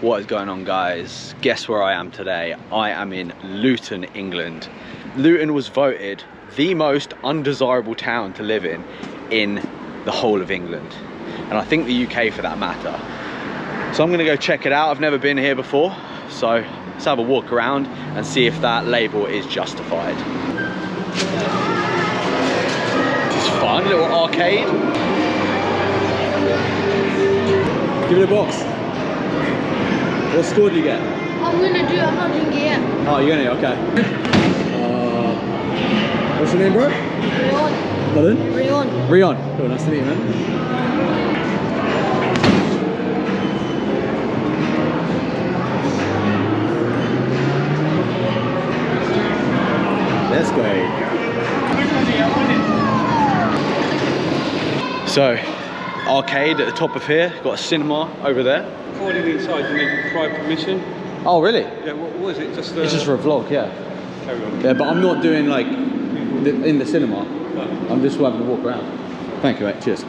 What is going on, guys? Guess where I am today? I am in Luton, England. Luton was voted the most undesirable town to live in the whole of England, and I think the UK for that matter. So I'm gonna go check it out. I've never been here before, so let's have a walk around and see if that label is justified. It's fun, little arcade. Give it a box. What score do you get? I'm not doing it yet. Oh, you're gonna, okay. What's your name, bro? Rion. Pardon? Rion. Rion. Cool, nice to meet you, man. Let's go. So, arcade at the top of here, got a cinema over there. Recording inside, you need prior permission. Oh, really? Yeah, what was it? Just It's just for a vlog, yeah. Carry on. Yeah, but I'm not doing like in the cinema. I'm just having a walk around. Thank you, mate. Cheers.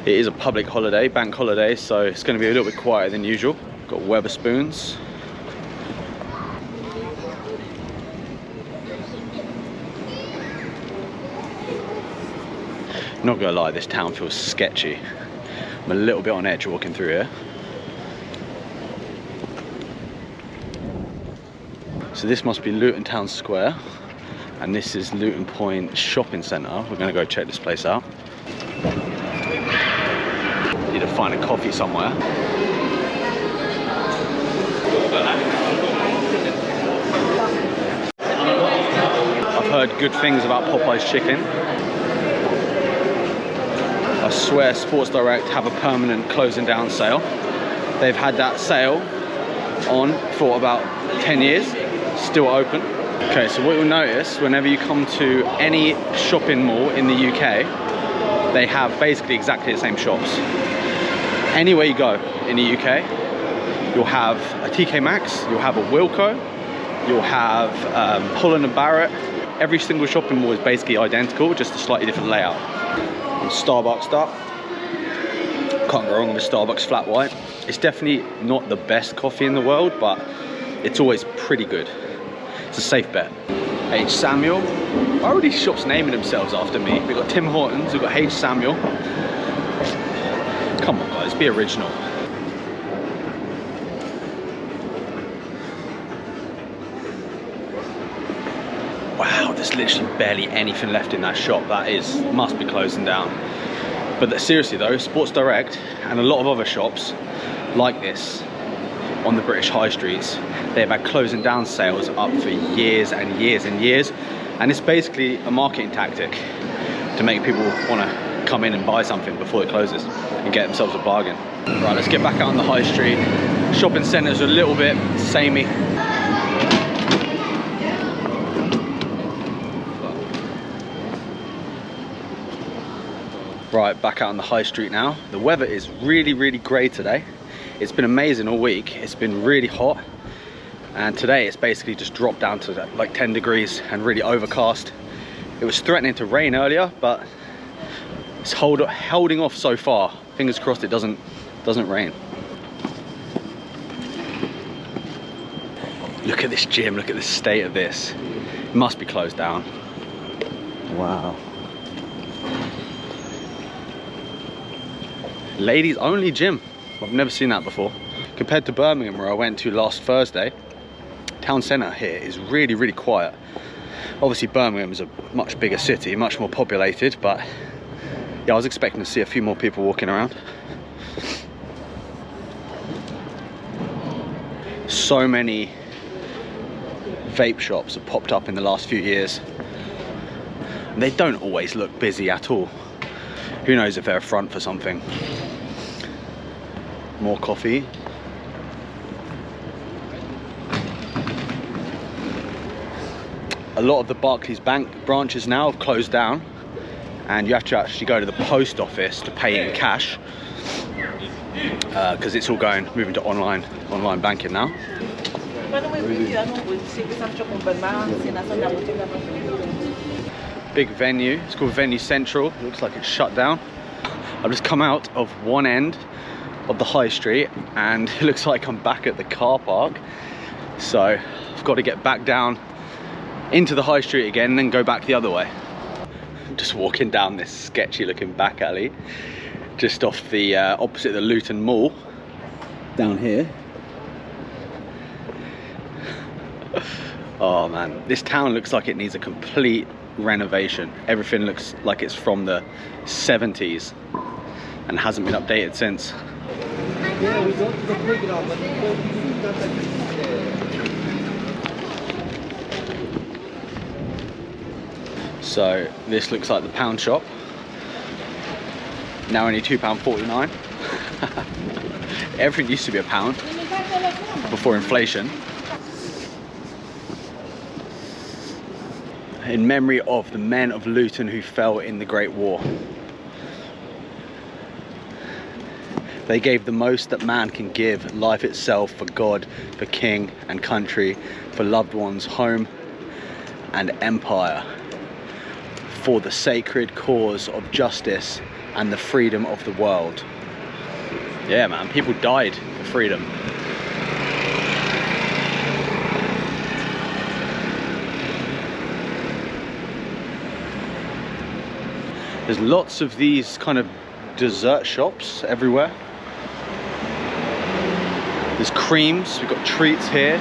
It is a public holiday, bank holiday, so it's going to be a little bit quieter than usual. Got Wetherspoons. Not gonna lie, this town feels sketchy. I'm a little bit on edge walking through here. So this must be Luton Town Square, and this is Luton Point Shopping Centre. We're gonna go check this place out. Need to find a coffee somewhere. I've heard good things about Popeye's chicken. I swear Sports Direct have a permanent closing down sale. They've had that sale on for about 10 years, still open. Okay, so what you'll notice whenever you come to any shopping mall in the UK, they have basically exactly the same shops. Anywhere you go in the UK, you'll have a TK Maxx, you'll have a Wilko, you'll have Holland & Barrett. Every single shopping mall is basically identical, just a slightly different layout. Starbucks up. Can't go wrong with Starbucks flat white. It's definitely not the best coffee in the world, but it's always pretty good. It's a safe bet. H. Samuel. Already shops naming themselves after me. We've got Tim Hortons, we've got H. Samuel. Come on, guys, be original. Wow, there's literally barely anything left in that shop. That must be closing down. But seriously though, Sports Direct and a lot of other shops like this on the British high streets, they've had closing down sales up for years and years and years. And it's basically a marketing tactic to make people want to come in and buy something before it closes and get themselves a bargain. Right, let's get back out on the high street. Shopping centres are a little bit samey. Right, back out on the high street now. The weather is really, really grey today. It's been amazing all week. It's been really hot. And today it's basically just dropped down to like 10 degrees and really overcast. It was threatening to rain earlier, but it's holding off so far. Fingers crossed it doesn't rain. Look at this gym, look at the state of this. It must be closed down. Wow. Ladies only gym. I've never seen that before. Compared to Birmingham, where I went to last Thursday, town centre here is really, really quiet. Obviously Birmingham is a much bigger city, much more populated, but yeah, I was expecting to see a few more people walking around. So many vape shops have popped up in the last few years. And they don't always look busy at all. Who knows if they're a front for something. More coffee. A lot of the Barclays Bank branches now have closed down, and you have to actually go to the post office to pay in cash, because it's all moving to online banking now. Big venue, it's called Venue Central. Looks like it's shut down. I've just come out of one end of the high street, and it looks like I'm back at the car park. So I've got to get back down into the high street again and then go back the other way. I'm just walking down this sketchy looking back alley, just off the opposite the Luton Mall, down here. Oh man, this town looks like it needs a complete renovation. Everything looks like it's from the 70s and hasn't been updated since. So this looks like the pound shop. Now only £2.49. Everything used to be a pound before inflation. In memory of the men of Luton who fell in the Great War. They gave the most that man can give, life itself, for God, for king and country, for loved ones, home and empire, for the sacred cause of justice and the freedom of the world. Yeah man, people died for freedom. There's lots of these kind of dessert shops everywhere. There's creams, we've got treats here.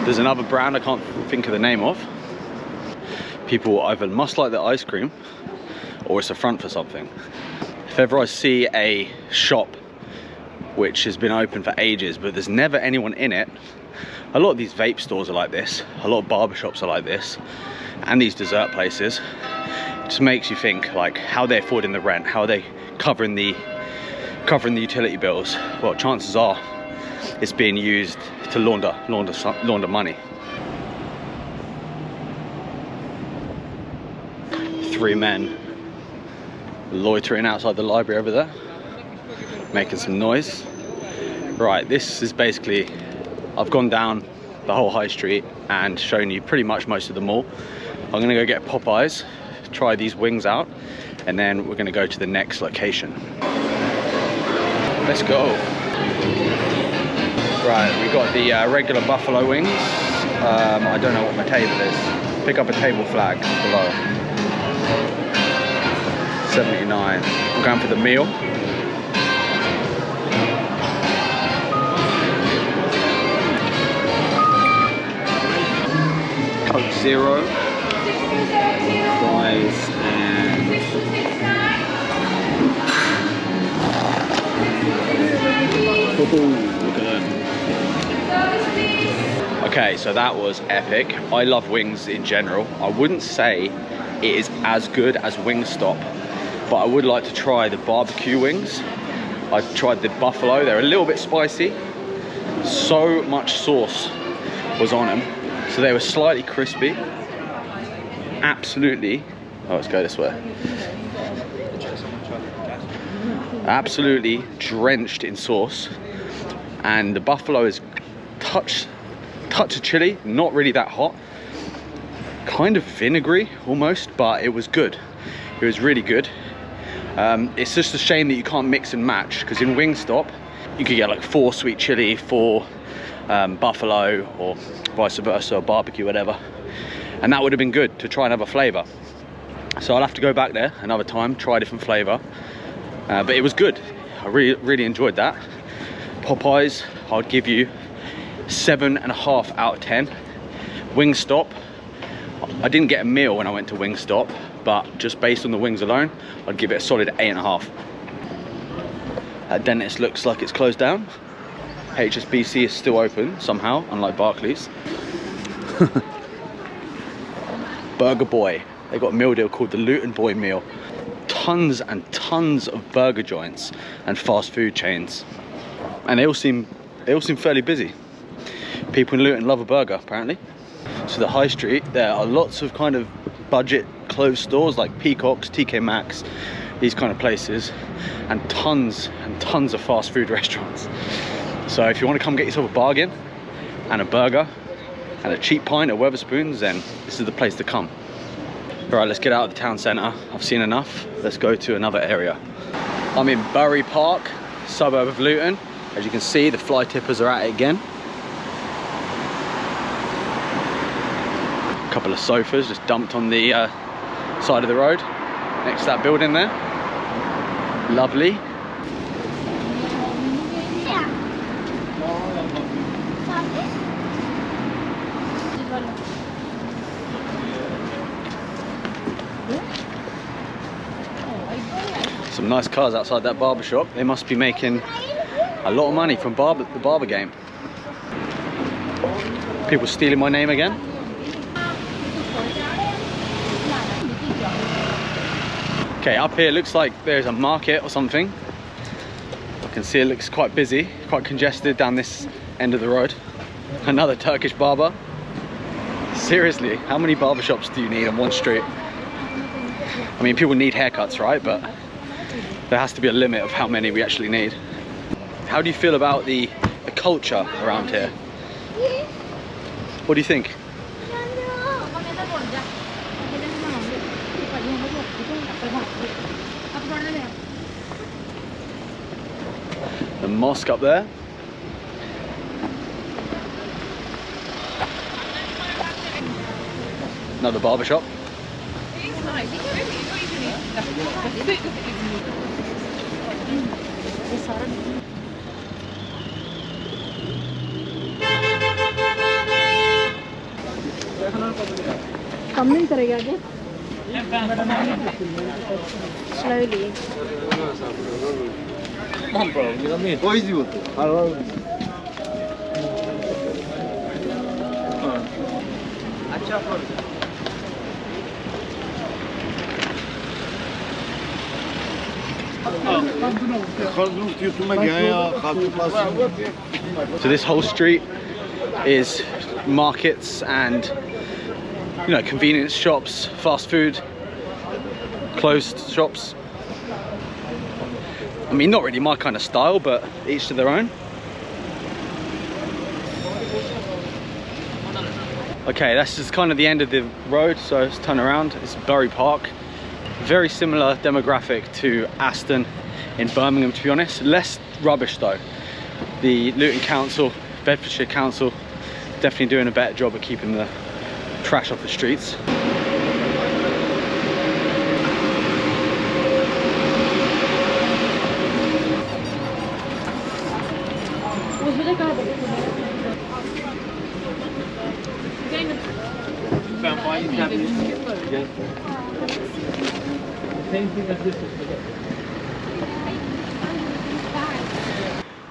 There's another brand I can't think of the name of. People either must like the ice cream or it's a front for something. If ever I see a shop which has been open for ages but there's never anyone in it, a lot of these vape stores are like this, a lot of barbershops are like this, and these dessert places. Just makes you think, like, how they're affording the rent, how are they covering the utility bills. Well, chances are it's being used to launder money. 3 men loitering outside the library over there, making some noise. Right, this is basically, I've gone down the whole high street and shown you pretty much most of the mall. I'm gonna go get Popeyes, try these wings out, and then we're going to go to the next location. Let's go. Right, we got the regular buffalo wings. I don't know what my table is. Pick up a table flag below. 79. I'm going for the meal. Coke Zero. Fries and look at them. Okay, so that was epic. I love wings in general. I wouldn't say it is as good as Wingstop, but I would like to try the barbecue wings. I tried the buffalo, they're a little bit spicy. So much sauce was on them, so they were slightly crispy. Absolutely, oh, let's go this way. Absolutely drenched in sauce, and the buffalo is touch of chili, not really that hot, kind of vinegary almost, but it was good. It was really good. It's just a shame that you can't mix and match, because in Wingstop you could get like 4 sweet chili, 4 buffalo, or vice versa, or barbecue, whatever. And that would have been good to try another flavour. So I'll have to go back there another time, try a different flavour. But it was good. I really enjoyed that. Popeyes, I'd give you 7.5 out of 10. Wingstop, I didn't get a meal when I went to Wingstop, but just based on the wings alone, I'd give it a solid 8.5. That dentist looks like it's closed down. HSBC is still open somehow, unlike Barclays. Burger Boy, they got a meal deal called the Luton Boy meal. Tons and tons of burger joints and fast food chains, and they all seem fairly busy. People in Luton love a burger, apparently. So the high street, there are lots of kind of budget clothes stores like Peacocks, TK Maxx, these kind of places, and tons of fast food restaurants. So if you want to come get yourself a bargain and a burger and a cheap pint at Wetherspoons, then this is the place to come. Right, let's get out of the town centre. I've seen enough. Let's go to another area. I'm in Bury Park, suburb of Luton. As you can see, the fly tippers are at it again. A couple of sofas just dumped on the side of the road next to that building there. Lovely. Some nice cars outside that barber shop. They must be making a lot of money from the barber game. People stealing my name again. Okay, up here looks like there's a market or something. I can see it looks quite busy, quite congested down this end of the road. Another Turkish barber. Seriously, how many barber shops do you need on one street? I mean, people need haircuts, right? But there has to be a limit of how many we actually need. How do you feel about the culture around here? What do you think? The mosque up there. Another barber shop. Coming करेगा क्या? Slowly. So this whole street is markets and, you know, convenience shops, fast food, closed shops. I mean, not really my kind of style, but each to their own. Okay, that's just kind of the end of the road, so let's turn around. It's Bury Park. Very similar demographic to Aston in Birmingham, to be honest. Less rubbish though. The Luton Council, Bedfordshire Council, definitely doing a better job of keeping the trash off the streets.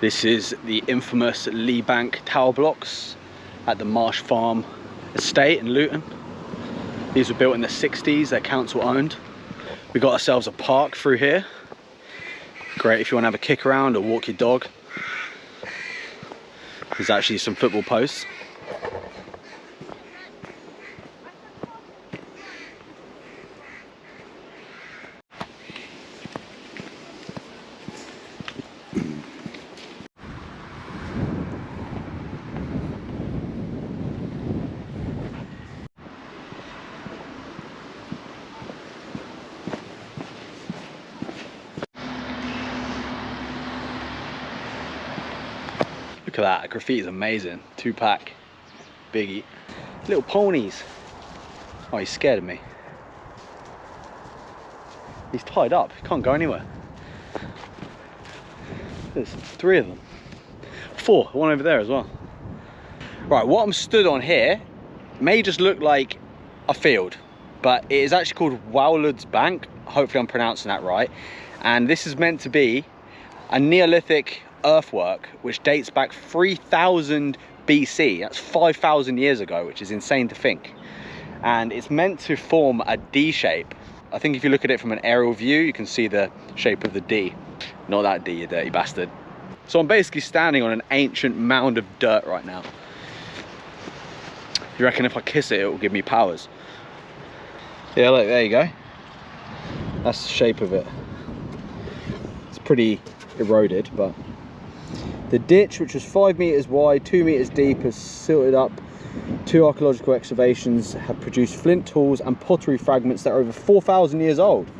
This is the infamous Lee Bank tower blocks at the Marsh Farm estate in Luton. These were built in the 60s, they're council owned. We got ourselves a park through here. Great if you want to have a kick around or walk your dog. There's actually some football posts. Look at that, graffiti is amazing. 2-pack, biggie. Little ponies. Oh, he's scared of me. He's tied up, he can't go anywhere. There's 3 of them. 4, one over there as well. Right, what I'm stood on here may just look like a field, but it is actually called Wowlud's Bank. Hopefully I'm pronouncing that right. And this is meant to be a Neolithic earthwork which dates back 3000 BC. That's 5,000 years ago, which is insane to think. And it's meant to form a D shape. I think if you look at it from an aerial view, you can see the shape of the D. Not that D, you dirty bastard. So I'm basically standing on an ancient mound of dirt right now. You reckon if I kiss it, it will give me powers? Yeah, look, there you go. That's the shape of it. It's pretty eroded, but the ditch, which was 5 meters wide, 2 meters deep, has silted up. 2 archaeological excavations have produced flint tools and pottery fragments that are over 4,000 years old.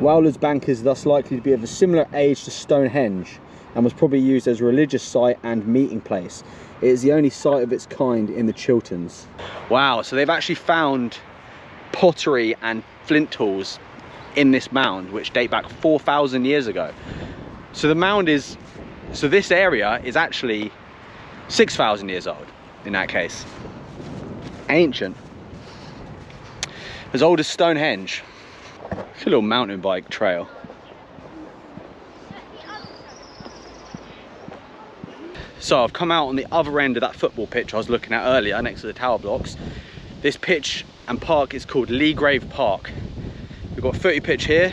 Wowler's Bank is thus likely to be of a similar age to Stonehenge and was probably used as a religious site and meeting place. It is the only site of its kind in the Chilterns. Wow, so they've actually found pottery and flint tools in this mound which date back 4,000 years ago. So the mound is, so this area is actually 6,000 years old in that case. Ancient. As old as Stonehenge. It's a little mountain bike trail. So I've come out on the other end of that football pitch I was looking at earlier next to the tower blocks. This pitch and park is called Leagrave Park. We've got a footy pitch here,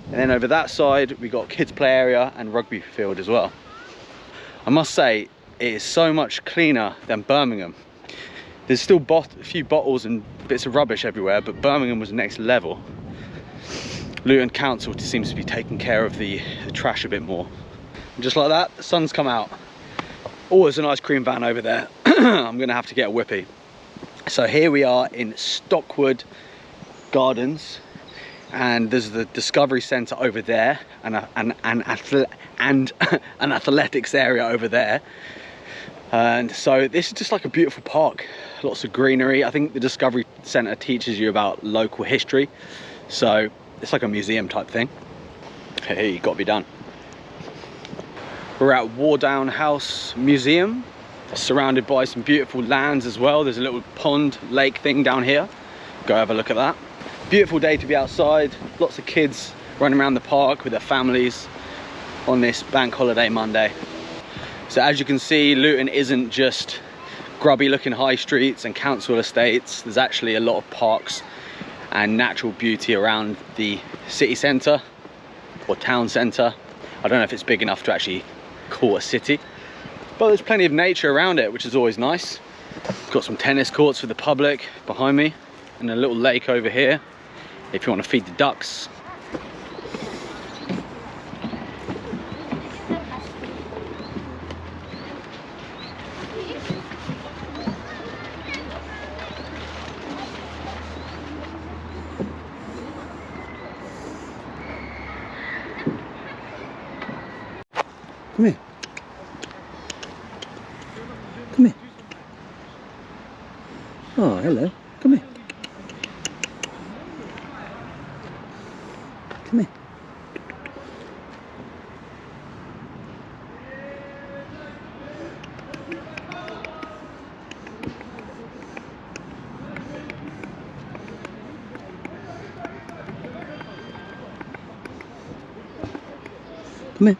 and then over that side we've got kids play area and rugby field as well. I must say it is so much cleaner than Birmingham. There's still a few bottles and bits of rubbish everywhere, but Birmingham was next level. Luton Council seems to be taking care of the trash a bit more. And just like that, the sun's come out. Oh, there's an ice cream van over there. I'm gonna have to get a whippy. So here we are in Stockwood Gardens, and there's the Discovery Centre over there, and an athletics area over there. And so this is just like a beautiful park, lots of greenery. I think the Discovery Centre teaches you about local history, so it's like a museum type thing. Hey, you gotta be done. We're at Wardown House Museum, surrounded by some beautiful lands as well. There's a little pond lake thing down here. Go have a look at that. Beautiful day to be outside. Lots of kids running around the park with their families on this bank holiday Monday. So as you can see, Luton isn't just grubby looking high streets and council estates. There's actually a lot of parks and natural beauty around the city centre or town centre. I don't know if it's big enough to actually call a city, but there's plenty of nature around it, which is always nice. Got some tennis courts for the public behind me, and a little lake over here if you want to feed the ducks. Come here. Come here. Oh, hello. Come here. Come here. Come here.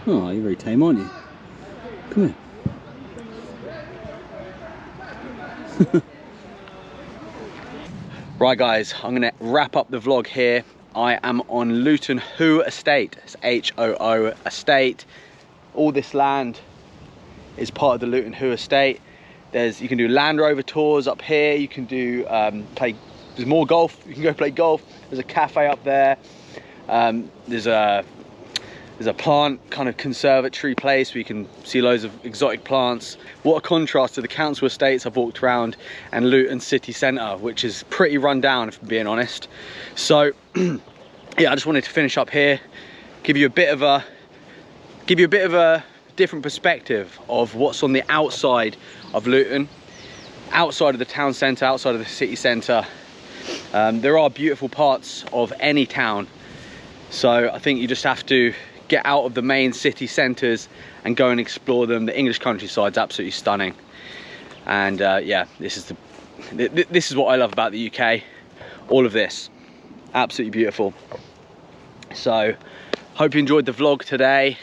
Oh, you're very tame, aren't you? Come here. Right guys, I'm gonna wrap up the vlog here. I am on Luton Hoo Estate. It's H-O-O Estate. All this land is part of the Luton Hoo Estate. You can do Land Rover tours up here. You can do there's more golf. You can go play golf. There's a cafe up there. There's a plant kind of conservatory place where you can see loads of exotic plants. What a contrast to the council estates I've walked around and Luton city centre, which is pretty run down if I'm being honest. So yeah, I just wanted to finish up here, give you a bit of a different perspective of what's on the outside of Luton, outside of the town centre, outside of the city centre. There are beautiful parts of any town, so I think you just have to get out of the main city centres and go and explore them. The English countryside's absolutely stunning, and yeah, this is what I love about the UK. All of this, absolutely beautiful. So hope you enjoyed the vlog today.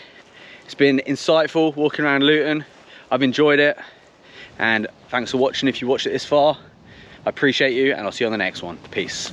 It's been insightful walking around Luton. I've enjoyed it, and thanks for watching if you watched it this far. I appreciate you, and I'll see you on the next one. Peace.